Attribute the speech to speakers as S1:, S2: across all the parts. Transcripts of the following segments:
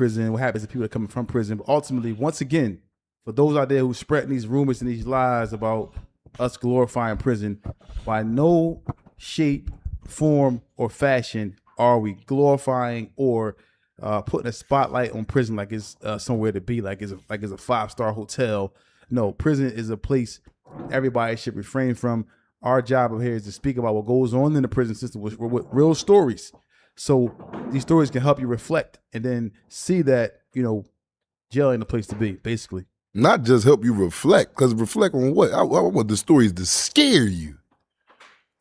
S1: prison, what happens to people that are coming from prison. But ultimately, once again, for those out there who spreading these rumors and these lies about us glorifying prison, by no shape, form, or fashion are we glorifying or putting a spotlight on prison like it's somewhere to be, like it's a 5-star hotel. No, prison is a place everybody should refrain from. Our job here is to speak about what goes on in the prison system with real stories. So these stories can help you reflect and then see that, jail ain't the place to be, basically.
S2: Not just help you reflect, because reflect on what? I want the stories to scare you,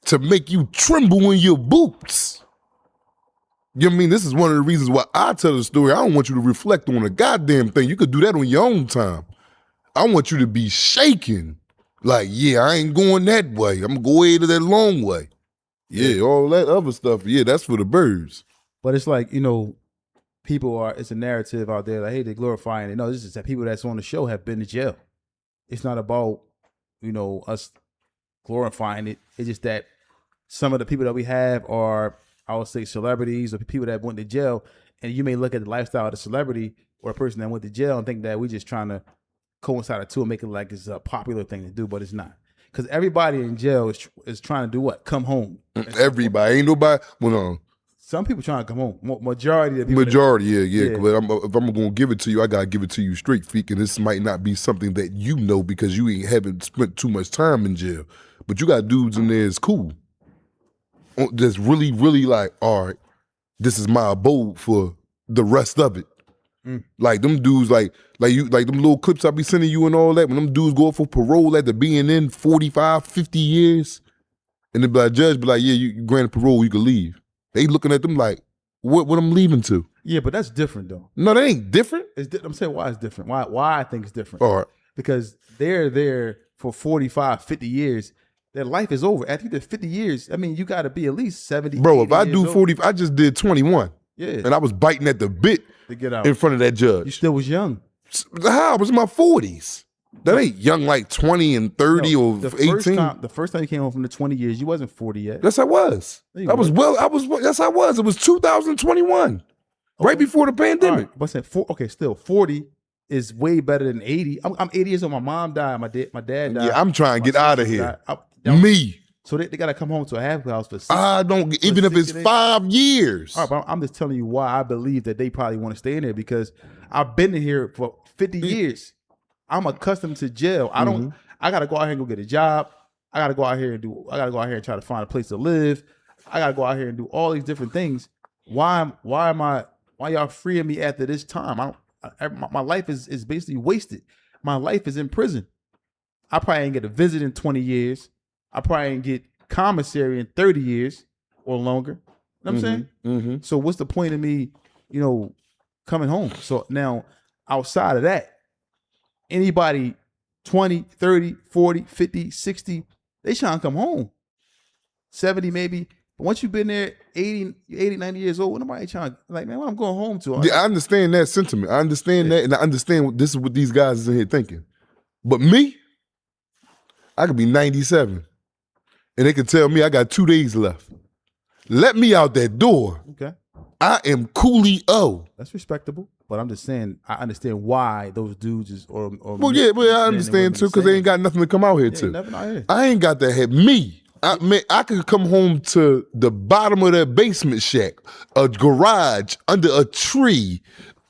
S2: to make you tremble in your boots. You know what I mean? This is one of the reasons why I tell the story. I don't want you to reflect on a goddamn thing. You could do that on your own time. I want you to be shaking. Like, yeah, I ain't going that way. I'm going to go ahead to that long way. Yeah, all that other stuff, yeah, that's for the birds.
S1: But it's like, it's a narrative out there like, hey, they're glorifying it. No, this is that people that's on the show have been to jail. It's not about, us glorifying it. It's just that some of the people that we have are, I would say, celebrities or people that went to jail. And you may look at the lifestyle of the celebrity or a person that went to jail and think that we're just trying to coincide the two and make it like it's a popular thing to do, but it's not. Because everybody in jail is trying to do what? Come home.
S2: Everybody. Ain't nobody. Well, no.
S1: Some people trying to come home. Majority of people.
S2: Yeah. But if I'm going to give it to you, I got to give it to you straight, Feek. And this might not be something that you know because you haven't spent too much time in jail. But you got dudes in there that's cool. That's really, really like, all right, this is my abode for the rest of it. Like them dudes, like them little clips I be sending you and all that, when them dudes go up for parole after being in 45, 50 years, and the judge be like, yeah, you granted parole, you can leave. They looking at them like, what I'm leaving to?
S1: Yeah, but that's different though.
S2: No, that ain't different.
S1: I'm saying why it's different. Why I think it's different.
S2: All right.
S1: Because they're there for 45, 50 years. Their life is over. After the 50 years, I mean, you got to be at least 70.
S2: Bro, if I do 40, I just did 21.
S1: Yeah.
S2: And I was biting at the bit
S1: to get out
S2: in front of that judge.
S1: You still was young.
S2: How? I was in my 40s. That ain't young like 20 and 30 or 18.
S1: The first time you came home from the 20 years, you wasn't 40 yet.
S2: Yes, I was. Yes, I was. It was 2021. Okay. Right before the pandemic.
S1: Right. But still 40 is way better than 80. I'm 80 years old. My mom died. My dad died.
S2: Yeah, I'm trying to get out of here. Me.
S1: So they got to come home to a halfway house for 6.
S2: I don't, even if it's 5 years.
S1: All right, but I'm just telling you why I believe that they probably want to stay in there, because I've been in here for 50 years. I'm accustomed to jail. I got to go out here and go get a job. I got to go out here and try to find a place to live. I got to go out here and do all these different things. Why y'all freeing me after this time? My life is basically wasted. My life is in prison. I probably ain't get a visit in 20 years. I probably ain't get commissary in 30 years or longer. You know what I'm saying? So what's the point of me, coming home? So now, outside of that, anybody 20, 30, 40, 50, 60, they trying to come home. 70 maybe. But once you've been there 80, 90 years old, nobody trying to, like, man, what I'm going home to?
S2: Yeah, I understand that sentiment. I understand that, and I understand this is what these guys is in here thinking. But me, I could be 97. And they can tell me I got 2 days left. Let me out that door.
S1: Okay.
S2: I am coolio.
S1: That's respectable. But I'm just saying, I understand why those dudes is or
S2: well, yeah, I understand too, because they ain't got nothing to come out here to.
S1: Nothing out here.
S2: I ain't got that head. Me, I could come home to the bottom of that basement shack, a garage, under a tree,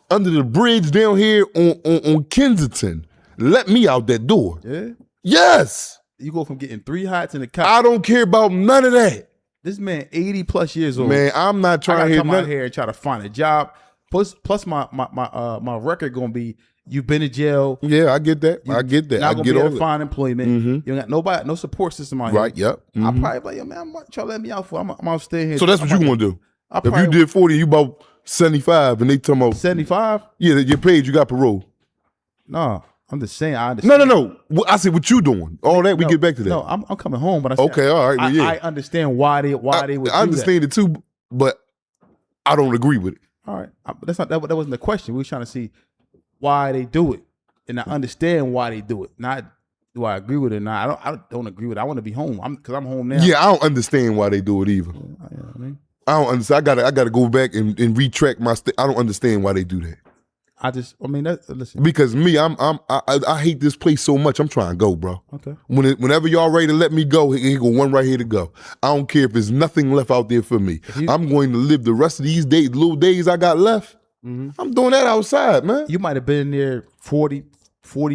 S2: under the bridge down here on Kensington. Let me out that door.
S1: Yeah?
S2: Yes.
S1: You go from getting 3 hots in the cop.
S2: I don't care about none of that.
S1: This man 80 plus years old.
S2: Man, I'm not trying to
S1: come out here and try to find a job. Plus my record gonna be, you've been in jail.
S2: Yeah, I get that. I get that.
S1: Not
S2: I
S1: gonna
S2: get
S1: be
S2: all
S1: able to find employment. You got nobody, no support system out here.
S2: Right, yep.
S1: I'm probably like, yo, man, I'm trying to let me out for. I'm staying here.
S2: So that's what you gonna do. If you did 40, you about 75, and they talking about
S1: 75.
S2: Yeah, you're paid. You got parole.
S1: No. I'm just saying, I understand.
S2: No. I said what you doing. All that, we get back to that.
S1: No, I'm coming home, but I said,
S2: okay, all right, well, yeah.
S1: I understand why they would do that.
S2: I understand it too, but I don't agree with it.
S1: All right, that wasn't the question. We were trying to see why they do it, and I understand why they do it. Not do I agree with it or not. I don't agree with it. I want to be home. Because I'm home now.
S2: Yeah, I don't understand why they do it either. I don't understand. I gotta go back and retract my. I don't understand why they do that.
S1: Listen.
S2: Because me, I hate this place so much. I'm trying to go, bro.
S1: Okay.
S2: Whenever y'all ready to let me go, here go one right here to go. I don't care if there's nothing left out there for me. I'm going to live the rest of these days, little days I got left. I'm doing that outside, man.
S1: You might have been in there 40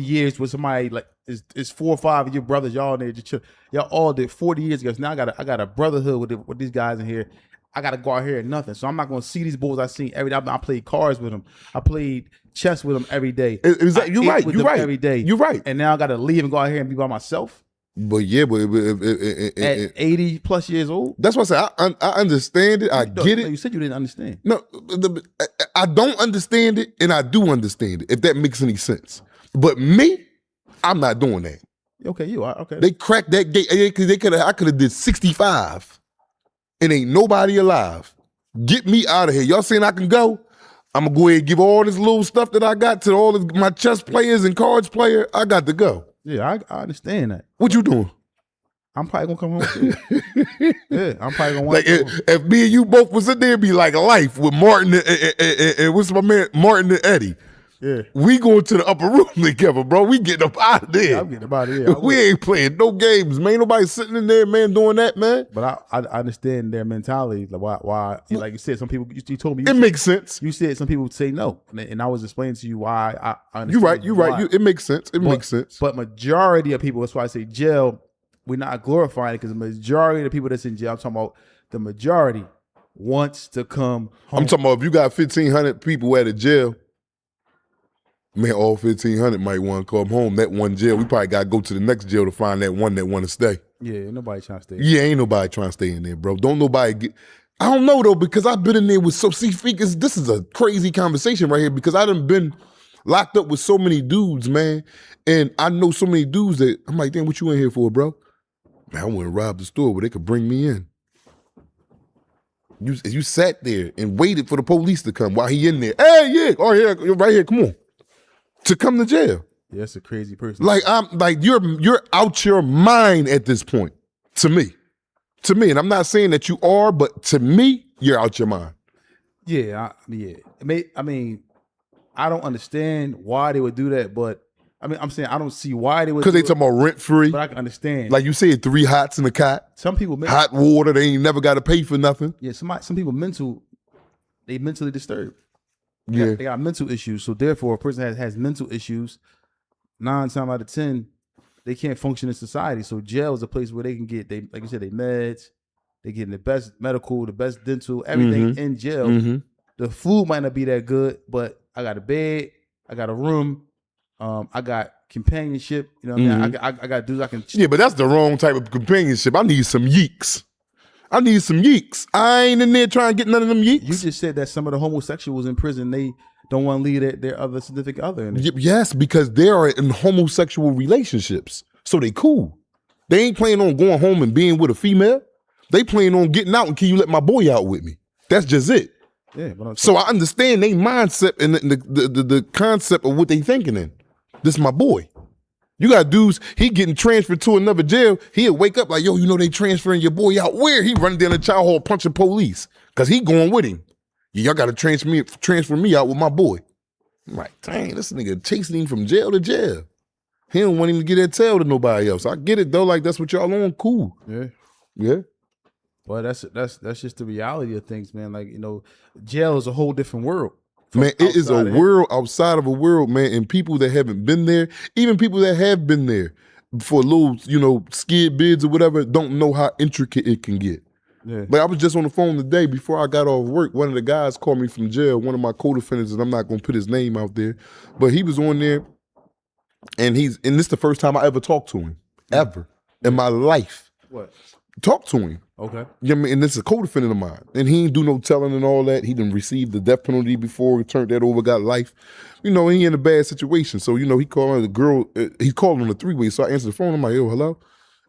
S1: years with somebody like it's 4 or 5 of your brothers. Y'all in there, y'all all did 40 years ago. So now I got a brotherhood with these guys in here. I got to go out here and nothing. So I'm not going to see these boys I seen every day. I played cards with them. I played chess with them every day.
S2: You're right.
S1: Every day.
S2: You're right.
S1: And now I got to leave and go out here and be by myself.
S2: But yeah,
S1: at 80 plus years old.
S2: That's what I say. I understand it. I get it.
S1: You said you didn't understand.
S2: No, I don't understand it, and I do understand it. If that makes any sense. But me, I'm not doing that.
S1: Okay, you are okay.
S2: They cracked that gate. I could have did 65, and ain't nobody alive. Get me out of here. Y'all saying I can go? I'm gonna go ahead and give all this little stuff that I got to all of my chess players and cards player. I got to go.
S1: Yeah, I understand that.
S2: What you doing?
S1: I'm probably gonna come home too. Yeah, I'm probably gonna want to.
S2: If me and you both was in there, it'd be like life with Martin and what's my man, Martin and Eddie.
S1: Yeah,
S2: we going to the upper room together, bro. We getting up out of there.
S1: Yeah, I'm getting up out of here.
S2: We ain't playing no games, man. Ain't nobody sitting in there, man, doing that, man.
S1: But I understand their mentality. Like why like you said, some people. You told me
S2: it makes sense.
S1: You said some people would say no, and I was explaining to you why I understand.
S2: You're right. It makes sense. Makes sense.
S1: But majority of people, that's why I say jail. We're not glorifying it because the majority of the people that's in jail, I'm talking about the majority wants to come home.
S2: I'm talking about if you got 1,500 people at a jail. Man, all 1,500 might want to come home. That one jail, we probably got to go to the next jail to find that one that want to stay.
S1: Yeah, ain't nobody trying to stay.
S2: Yeah, ain't nobody trying to stay in there, bro. Don't nobody get. I don't know though, because I've been in there with this is a crazy conversation right here because I done been locked up with so many dudes, man, and I know so many dudes that I'm like, damn, what you in here for, bro? Man, I want to rob the store where they could bring me in. You sat there and waited for the police to come while he in there. Hey, yeah, oh yeah, you're right here, come on. To come to jail.
S1: Yeah, that's a crazy person.
S2: Like you're out your mind at this point. To me. And I'm not saying that you are, but to me, you're out your mind.
S1: Yeah, I mean, I don't understand why they would do that, but I mean, I'm saying I don't see why they would.
S2: Because they talking about rent free.
S1: But I can understand.
S2: Like you said, 3 hots in a cot.
S1: Some people
S2: hot water. They ain't never got to pay for nothing.
S1: Yeah, some people they mentally disturbed.
S2: Yeah,
S1: they got mental issues. So therefore, a person has mental issues. 9 times out of 10, they can't function in society. So jail is a place where they can get like you said, they meds. They getting the best medical, the best dental, everything in jail. Mm-hmm. The food might not be that good, but I got a bed, I got a room, I got companionship. You know what I mean? I got dudes I can.
S2: Yeah, but that's the wrong type of companionship. I need some yeeks. I ain't in there trying to get none of them yeeks.
S1: You just said that some of the homosexuals in prison, they don't want to leave their other significant other in it.
S2: Yes, because they are in homosexual relationships. So they cool. They ain't planning on going home and being with a female. They planning on getting out and can you let my boy out with me? That's just it.
S1: Yeah. But
S2: so I understand their mindset and the concept of what they thinking in. This is my boy. You got dudes, he getting transferred to another jail. He'll wake up like, yo, you know they transferring your boy out. Where? He running down the child hall punching police because he going with him. Y'all got to transfer me out with my boy. I'm like, dang, this nigga chasing him from jail to jail. He don't want him to get that tail to nobody else. I get it though, like that's what y'all on, cool.
S1: Yeah.
S2: Yeah.
S1: Well, that's just the reality of things, man. Like, you know, jail is a whole different world.
S2: Man, it is a world outside of a world, man. And people that haven't been there, even people that have been there for little, you know, skid bids or whatever, don't know how intricate it can get.
S1: Yeah.
S2: But I was just on the phone today before I got off work. One of the guys called me from jail, one of my co-defendants, and I'm not going to put his name out there, but he was on there, and this is the first time I ever talked to him, ever, in my life.
S1: What?
S2: Talk to him.
S1: Okay.
S2: You know what I mean? And this is a co-defendant of mine. And he ain't do no telling and all that. He done received the death penalty before, he turned that over, got life. You know, he in a bad situation. So, you know, he called the girl, he called on the 3-way. So I answered the phone. I'm like, yo, hello?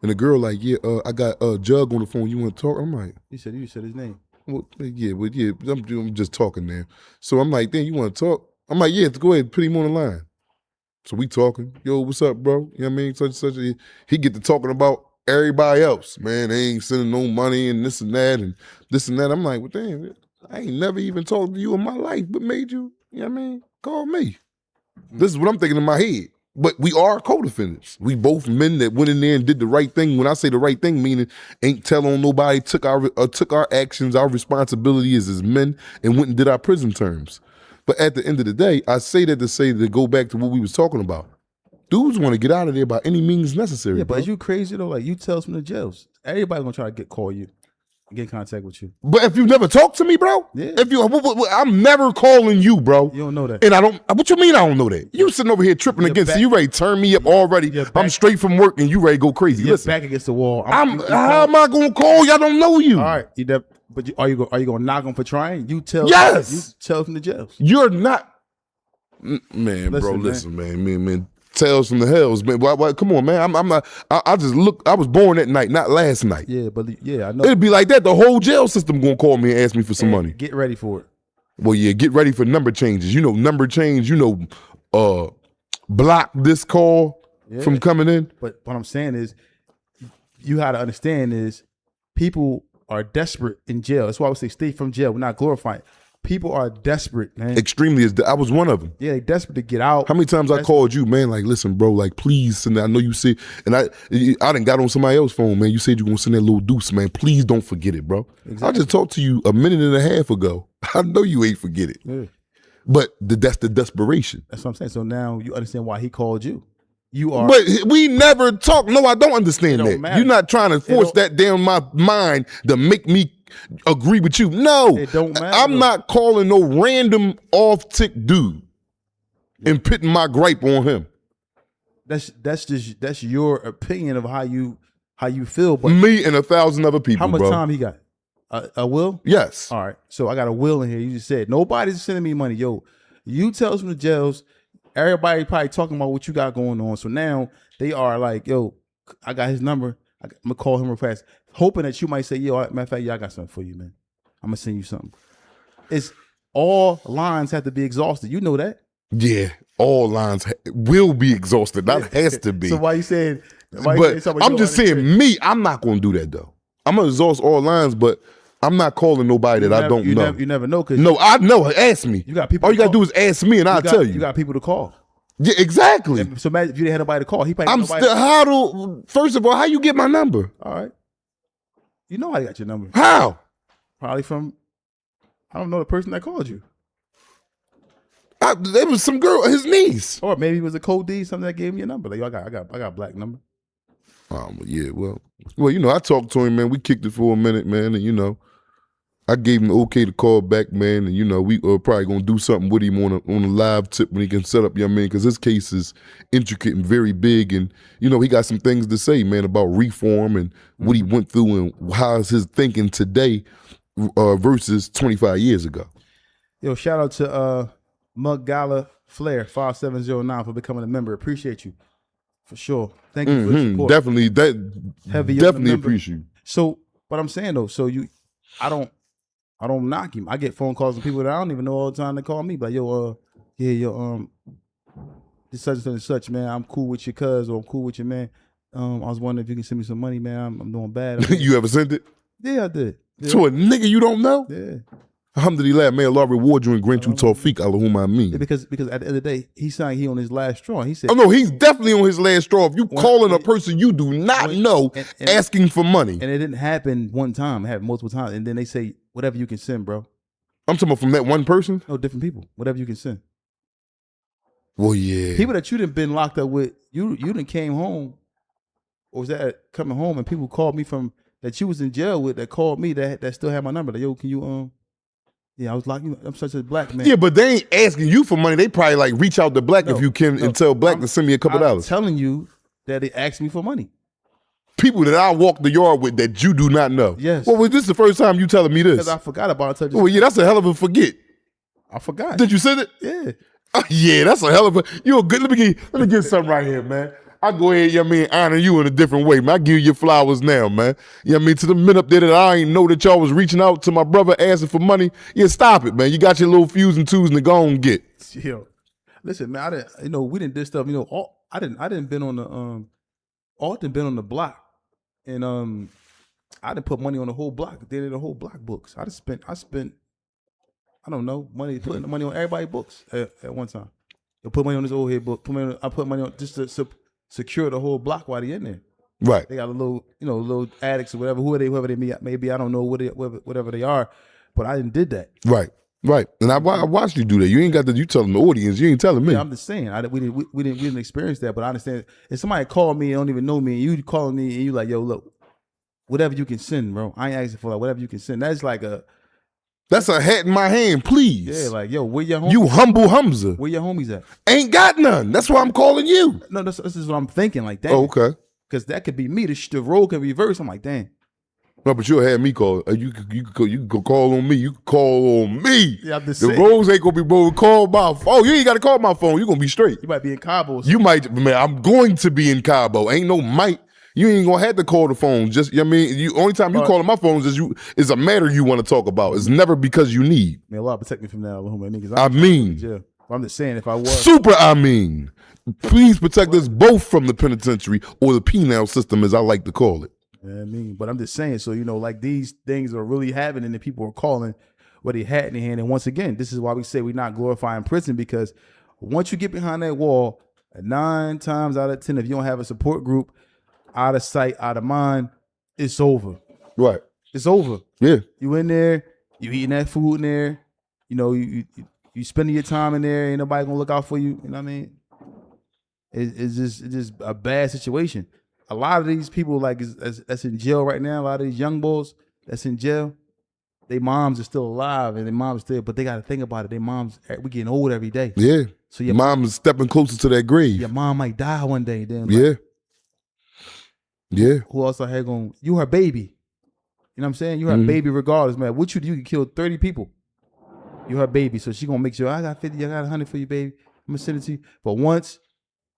S2: And the girl like, yeah, I got Jug on the phone. You want to talk? I'm like.
S1: You said his name.
S2: Well, yeah, I'm just talking there. So I'm like, then you want to talk? I'm like, yeah, go ahead, put him on the line. So we talking. Yo, what's up, bro? You know what I mean? Such. He get to talking about everybody else, man. They ain't sending no money and this and that and this and that. I'm like, well, damn, I ain't never even talked to you in my life, but made you You know what I mean? Call me. This is what I'm thinking in my head. But we are co-defendants. We both men that went in there and did the right thing. When I say the right thing, meaning ain't tell on nobody, took our actions, our responsibility as men, and went and did our prison terms. But at the end of the day, I say that to go back to what we was talking about. Dudes want to get out of there by any means necessary.
S1: Yeah, but
S2: bro.
S1: you crazy though? Like you tell from the jails, everybody gonna try to call you, get in contact with you.
S2: But if you never talk to me, bro, I'm never calling you, bro.
S1: You don't know that.
S2: And I don't. What you mean I don't know that? You sitting over here tripping against it. You ready to turn me up already? I'm straight from work and you ready to go crazy.
S1: You're
S2: Listen,
S1: back against the wall.
S2: how am I gonna call you? I don't know you.
S1: All right, are you gonna knock them for trying? You tell.
S2: Yes.
S1: You tell from the jails.
S2: You're not, man, bro. Listen, man. Tales from the hells, man. Why, come on, man. I'm not. I just look. I was born that night, not last night.
S1: Yeah, but I know.
S2: It'd be like that. The whole jail system gonna call me and ask me for some money.
S1: Get ready for it.
S2: Well, yeah, get ready for number changes. You know, number change. You know, block this call from coming in.
S1: But what I'm saying is, you have to understand is, people are desperate in jail. That's why I would say stay from jail. We're not glorifying. People are desperate, man.
S2: Extremely. I was one of them.
S1: Yeah, they desperate to get out.
S2: How many times I called you, man? Like, listen, bro. Like, please send that. I know you said, and I done got on somebody else's phone, man. You said you gonna send that little deuce, man. Please don't forget it, bro. Exactly. I just talked to you a minute and a half ago. I know you ain't forget it. Yeah. But that's the desperation.
S1: That's what I'm saying. So now you understand why he called you. You are.
S2: But we never talk. No, I don't understand that. Matter. You're not trying to force that down my mind to make me agree with you. No,
S1: it don't matter.
S2: I'm not calling no random off-tick dude and pitting my gripe on him.
S1: That's your opinion of how you feel. But
S2: me and 1,000 other people.
S1: How much
S2: bro.
S1: time he got? A will?
S2: Yes.
S1: All right. So I got a will in here. You just said nobody's sending me money. Yo, you tell us from the jails. Everybody probably talking about what you got going on. So now they are like, yo, I got his number. I'm gonna call him real fast, hoping that you might say, yo, matter of fact, I got something for you, man. I'm gonna send you something. It's all lines have to be exhausted. You know that?
S2: Yeah, all lines will be exhausted. That has to be.
S1: So why you saying?
S2: But I'm just saying, me, I'm not gonna do that though. I'm gonna exhaust all lines, but I'm not calling nobody that I don't know.
S1: You never know.
S2: No, I know. Ask me.
S1: You got people.
S2: All you gotta do is ask me, and I'll tell you.
S1: You got people to call.
S2: Yeah, exactly.
S1: So imagine if you didn't have nobody to call.
S2: First of all, how you get my number?
S1: All right. You know I got your number.
S2: How?
S1: Probably from, I don't know, the person that called you.
S2: There was some girl, his niece.
S1: Or maybe it was a code D, something that gave me your number. Like, yo, I got a black number.
S2: Yeah, well, you know, I talked to him, man. We kicked it for a minute, man, and you know, I gave him the okay to call back, man, and you know, we are probably gonna do something with him on a live tip when he can set up, you know what I mean? Because his case is intricate and very big, and you know, he got some things to say, man, about reform and what he went through and how's his thinking today versus 25 years ago.
S1: Yo, shout out to Mug Gala Flair 5709 for becoming a member. Appreciate you for sure. Thank you for the support.
S2: Definitely appreciate you. So,
S1: but I'm saying though, so I don't knock him. I get phone calls from people that I don't even know all the time. They call me, like, yo, this such and such, man. I'm cool with your cuz, or I'm cool with your man. I was wondering if you can send me some money, man. I'm doing bad.
S2: You ever sent it?
S1: Yeah, I did. Yeah.
S2: To a nigga you don't know?
S1: Yeah.
S2: Alhamdulillah, may Allah reward you and grant you Tawfiq, Allahumma ameen.
S1: Yeah, because at the end of the day, he's saying he on his last straw. He said,
S2: oh no, he's definitely on his last straw. If you calling a person you do not know asking for money.
S1: And it didn't happen one time, it happened multiple times. And then they say, whatever you can send, bro.
S2: I'm talking about from that one person?
S1: No, different people. Whatever you can send.
S2: Well, yeah.
S1: People that you done been locked up with, you done came home, or was that coming home, and people called me from that you was in jail with that called me that still had my number. Like, yo, can you yeah, I was like, I'm such a black man.
S2: Yeah, but they ain't asking you for money. They probably like reach out to Black if you can and tell Black to send me a couple dollars.
S1: I'm telling you that they asked me for money.
S2: People that I walk the yard with that you do not know.
S1: Yes.
S2: Well, was this the first time you telling me this?
S1: Because I forgot about it.
S2: Well, yeah, that's a hell of a forget.
S1: I forgot.
S2: Did you send it?
S1: Yeah.
S2: Yeah, that's a hell of a. You're good. Let me get something right here, man. I go ahead, you know what I mean, honor you in a different way, man. I give you your flowers now, man. You know what I mean? To the men up there that I ain't know that y'all was reaching out to my brother asking for money. Yeah, stop it, man. You got your little fuse and twos and go and get.
S1: Yo, listen, man, we didn't do stuff, I didn't been on the Alton been on the block, and I didn't put money on the whole block. They did the whole block books. I spent I don't know, putting the money on everybody's books at one time. They'll put money on this old head book. I put money on just to secure the whole block while they in there.
S2: Right.
S1: They got a little, little addicts or whatever, whoever they may be. I don't know whatever they are, but I didn't did that.
S2: Right. And I watched you do that. You ain't got you telling the audience. You ain't telling me.
S1: Yeah, I'm just saying. We didn't experience that, but I understand. If somebody called me and don't even know me, and you calling me and you like, yo, look, whatever you can send, bro. I ain't asking for whatever you can send. That's like
S2: that's a hat in my hand, please.
S1: Yeah, like, yo, where your homies?
S2: You humble Hamza.
S1: Where your homies at?
S2: Ain't got none. That's why I'm calling you.
S1: No, this is what I'm thinking. Like that.
S2: Oh, okay.
S1: Because that could be me. The role can reverse. I'm like, damn.
S2: No, but you'll have me call. You can call on me. You can call on me.
S1: Yeah, I'm just
S2: the
S1: saying.
S2: roles ain't gonna be call my phone. You ain't gotta call my phone. You gonna be straight.
S1: You might be in Cabo.
S2: You might, man. I'm going to be in Cabo. Ain't no might. You ain't gonna have to call the phone. Just, you know what I mean, only time you calling my phones is a matter you want to talk about. It's never because you need.
S1: Man, Allah protect me from that. I'm just saying, if I was
S2: please protect us both from the penitentiary or the penal system, as I like to call it.
S1: Yeah, but I'm just saying. So like these things are really happening, and people are calling what they had in their hand. And once again, this is why we say we're not glorifying prison, because once you get behind that wall, 9 times out of 10, if you don't have a support group, out of sight, out of mind, it's over.
S2: Right.
S1: It's over.
S2: Yeah.
S1: You in there, you eating that food in there, you spending your time in there, ain't nobody gonna look out for you. You know what I mean? It's just a bad situation. A lot of these people that's in jail right now, a lot of these young boys that's in jail, their moms are still alive and their moms still, but they got to think about it. Their moms, we getting old every day.
S2: Yeah.
S1: So your
S2: mom is stepping closer to that grave.
S1: Your mom might die one day. Then
S2: yeah.
S1: Who else I had going? You her baby. You know what I'm saying? You her baby regardless, man. What you do, you can kill 30 people. You her baby, so she gonna make sure I got 50, I got 100 for you, baby. I'm gonna send it to you. But once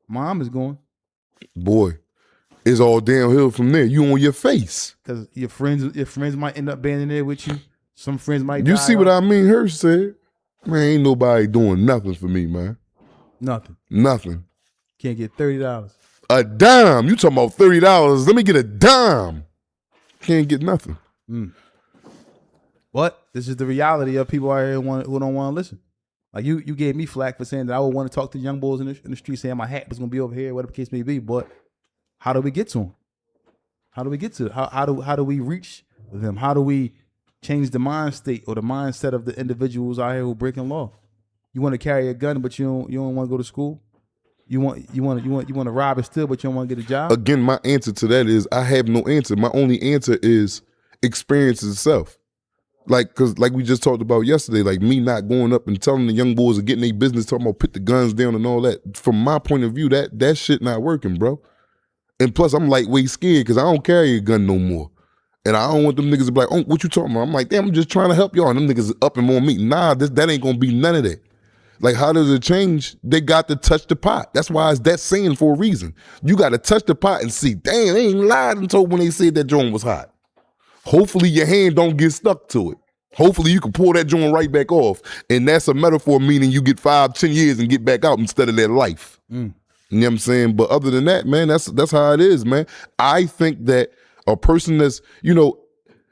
S1: mom is gone,
S2: boy, it's all downhill from there. You on your face.
S1: Because your friends might end up being in there with you. Some friends might
S2: You
S1: die
S2: see what I mean? Her said, man, ain't nobody doing nothing for me, man. Nothing.
S1: Can't get $30.
S2: A dime. You talking about $30. Let me get a dime. Can't get nothing.
S1: But this is the reality of people out here who don't want to listen. Like you gave me flack for saying that I would want to talk to young boys in the street saying my hat was going to be over here, whatever the case may be. But how do we get to them? How do we get to it? How do we reach them? How do we change the mind state or the mindset of the individuals out here who are breaking law? You want to carry a gun, but you don't want to go to school. You want to rob and steal, but you don't want to get a job.
S2: Again, my answer to that is I have no answer. My only answer is experience itself. Because we just talked about yesterday, like me not going up and telling the young boys or getting their business, talking about put the guns down and all that. From my point of view, that shit not working, bro. And plus, I'm lightweight scared because I don't carry a gun no more. And I don't want them niggas to be like, oh, what you talking about? I'm like, damn, I'm just trying to help y'all. And them niggas up and on me. Nah, that ain't going to be none of that. Like, how does it change? They got to touch the pot. That's why it's that saying for a reason. You got to touch the pot and see, damn, they ain't lied until when they said that joint was hot. Hopefully your hand don't get stuck to it. Hopefully you can pull that joint right back off. And that's a metaphor meaning you get 5-10 years and get back out instead of that life. You know what I'm saying? But other than that, man, that's how it is, man. I think that a person that's,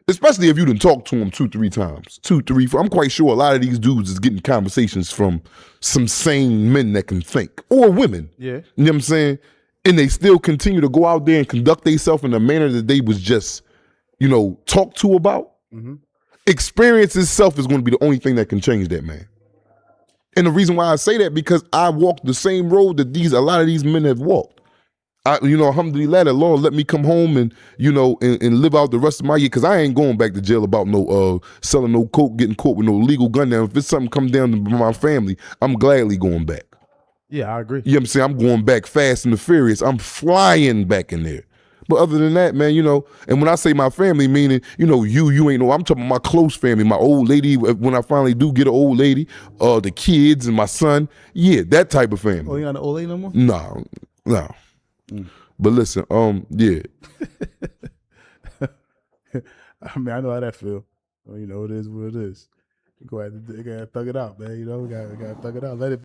S2: especially if you done talked to them 2-3 times, 2-3, 4, I'm quite sure a lot of these dudes is getting conversations from some sane men that can think, or women.
S1: Yeah.
S2: You know what I'm saying? And they still continue to go out there and conduct themselves in a manner that they was just, talked to about. Experience itself is going to be the only thing that can change that, man. And the reason why I say that, because I walked the same road that a lot of these men have walked. Alhamdulillah, the Lord let me come home and, and live out the rest of my year, because I ain't going back to jail about no selling no coke, getting caught with no legal gun down. If it's something come down to my family, I'm gladly going back.
S1: Yeah, I agree.
S2: You know what I'm saying? I'm going back fast and the furious. I'm flying back in there. But other than that, man, and when I say my family, meaning, you ain't know, I'm talking about my close family, my old lady, when I finally do get an old lady, the kids and my son. Yeah, that type of family.
S1: Oh, you got an old lady no more?
S2: No. But listen, yeah.
S1: I mean, I know how that feel. Well, it is what it is. You go ahead and thug it out, man. We gotta thug it out. Let it